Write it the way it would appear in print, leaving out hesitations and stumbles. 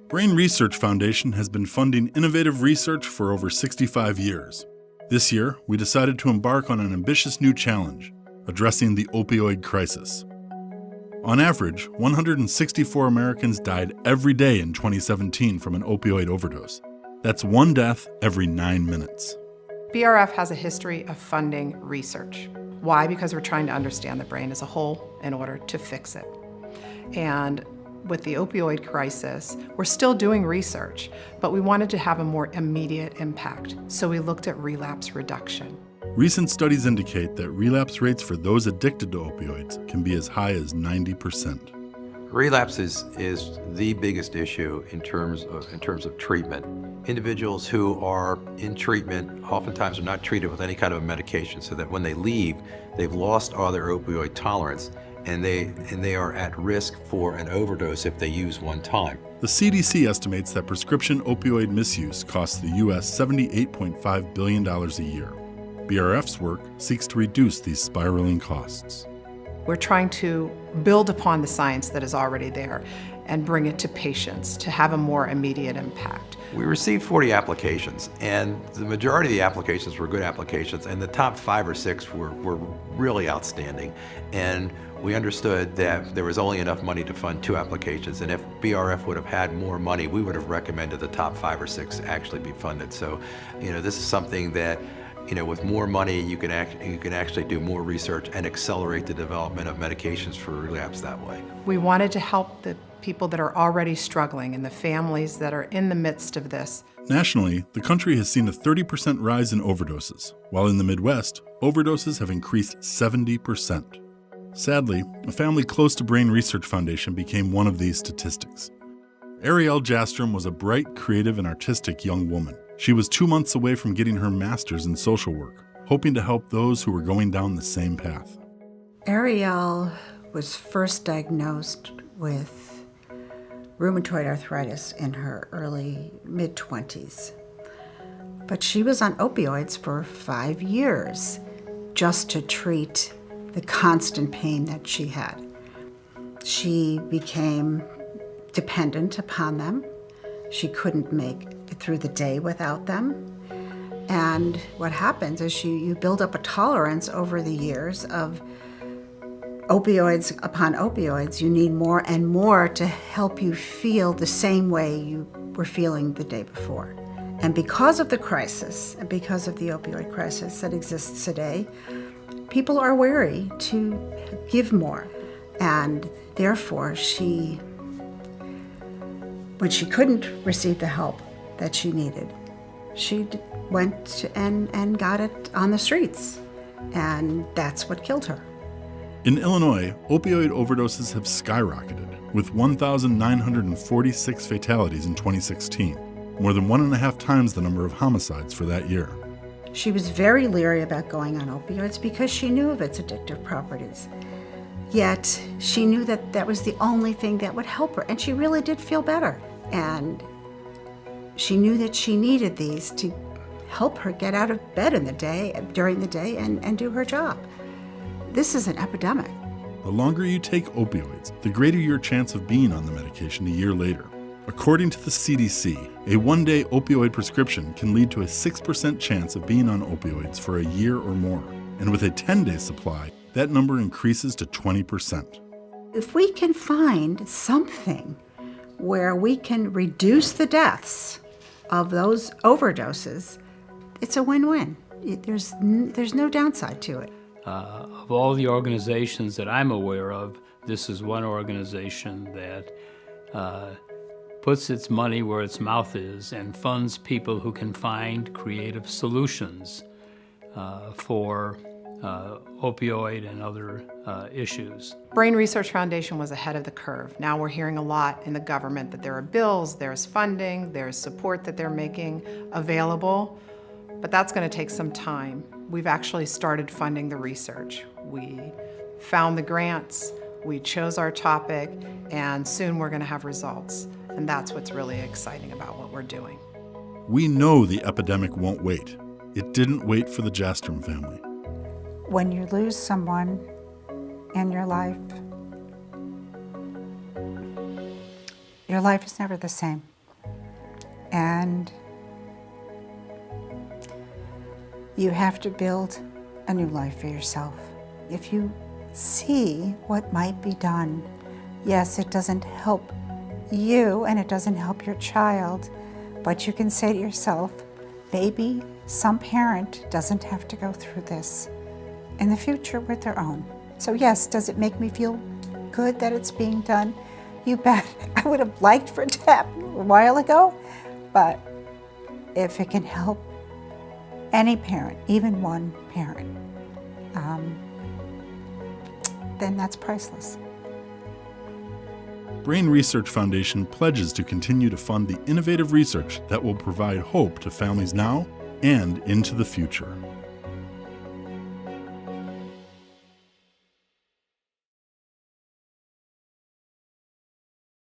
Brain Research Foundation has been funding innovative research for over 65 years. This year, we decided to embark on an ambitious new challenge, addressing the opioid crisis. On average, 164 Americans died every day in 2017 from an opioid overdose. That's one death every 9 minutes. BRF has a history of funding research. Why? Because we're trying to understand the brain as a whole in order to fix it. And with the opioid crisis, we're still doing research, but we wanted to have a more immediate impact, so we looked at relapse reduction. Recent studies indicate that relapse rates for those addicted to opioids can be as high as 90%. Relapse is the biggest issue in terms of treatment. Individuals who are in treatment oftentimes are not treated with any kind of medication, so that when they leave, they've lost all their opioid tolerance, and they are at risk for an overdose if they use one time. The CDC estimates that prescription opioid misuse costs the U.S. $78.5 billion a year. BRF's work seeks to reduce these spiraling costs. We're trying to build upon the science that is already there and bring it to patients to have a more immediate impact. We received 40 applications, and the majority of the applications were good applications, and the top 5 or 6 were really outstanding. And we understood that there was only enough money to fund 2 applications, and if BRF would have had more money, we would have recommended the top 5 or 6 actually be funded. So, this is something that, with more money, you can actually do more research and accelerate the development of medications for relapse that way. We wanted to help the people that are already struggling and the families that are in the midst of this. Nationally, the country has seen a 30% rise in overdoses, while in the Midwest, overdoses have increased 70%. Sadly, a family close to Brain Research Foundation became one of these statistics. Arielle Jastrom was a bright, creative, and artistic young woman. She was 2 months away from getting her master's in social work, hoping to help those who were going down the same path. Arielle was first diagnosed with rheumatoid arthritis in her early mid-20s. But she was on opioids for 5 years just to treat the constant pain that she had. She became dependent upon them. She couldn't make it through the day without them. And what happens is you build up a tolerance over the years of opioids upon opioids. You need more and more to help you feel the same way you were feeling the day before. And because of the crisis, and because of the opioid crisis that exists today, people are wary to give more. And therefore, when she couldn't receive the help that she needed, she went and got it on the streets. And that's what killed her. In Illinois, opioid overdoses have skyrocketed, with 1,946 fatalities in 2016, more than 1.5 times the number of homicides for that year. She was very leery about going on opioids because she knew of its addictive properties. Yet she knew that that was the only thing that would help her, and she really did feel better. And she knew that she needed these to help her get out of bed during the day and do her job. This is an epidemic. The longer you take opioids, the greater your chance of being on the medication a year later. According to the CDC, a one-day opioid prescription can lead to a 6% chance of being on opioids for a year or more. And with a 10-day supply, that number increases to 20%. If we can find something where we can reduce the deaths of those overdoses, it's a win-win. There's no downside to it. Of all the organizations that I'm aware of, this is one organization that puts its money where its mouth is and funds people who can find creative solutions for opioid and other issues. Brain Research Foundation was ahead of the curve. Now we're hearing a lot in the government that there are bills, there's funding, there's support that they're making available, but that's going to take some time. We've actually started funding the research. We found the grants, we chose our topic, and soon we're going to have results. And that's what's really exciting about what we're doing. We know the epidemic won't wait. It didn't wait for the Jastrom family. When you lose someone in your life is never the same. And you have to build a new life for yourself. If you see what might be done, yes, it doesn't help you and it doesn't help your child, but you can say to yourself, maybe some parent doesn't have to go through this in the future with their own. So yes, does it make me feel good that it's being done? You bet. I would have liked for it to happen a while ago, but if it can help any parent, even one parent, then that's priceless. Brain Research Foundation pledges to continue to fund the innovative research that will provide hope to families now and into the future.